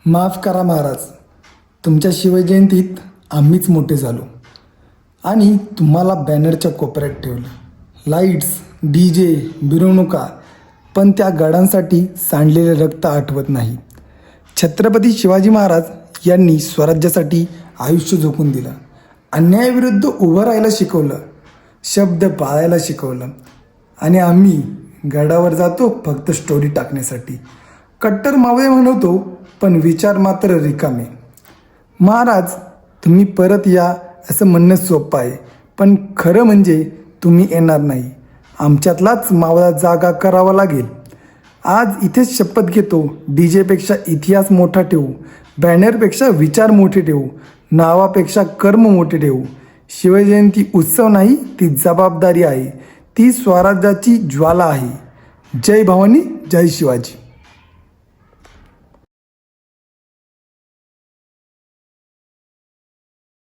माफ करा महाराज, तुमच्या शिवजयंतीत आम्हीच मोठे झालो आणि तुम्हाला बॅनरच्या कोपऱ्यात ठेवलं. लाईट्स, डी जे, मिरवणुका, पण त्या गडांसाठी सांडलेले रक्त आठवत नाही. छत्रपती शिवाजी महाराज यांनी स्वराज्यासाठी आयुष्य झोकून दिलं. अन्यायाविरुद्ध उभं राहायला शिकवलं, शब्द पाळायला शिकवलं आणि आम्ही गडावर जातो फक्त स्टोरी टाकण्यासाठी. कट्टर मावळे म्हणतो पण विचार मात्र रिकामे. महाराज, तुम्ही परत या असं म्हणणं सोपं आहे, पण खरं म्हणजे तुम्ही येणार नाही. आमच्यातलाच मावळा जागा करावा लागेल. आज इथेच शपथ घेतो, डी जेपेक्षा इतिहास मोठा ठेवू, बॅनरपेक्षा विचार मोठे ठेवू, नावापेक्षा कर्म मोठे ठेवू. शिवजयंती उत्सव नाही, ती जबाबदारी आहे, ती स्वराज्याची ज्वाला आहे. जय भवानी, जय शिवाजी.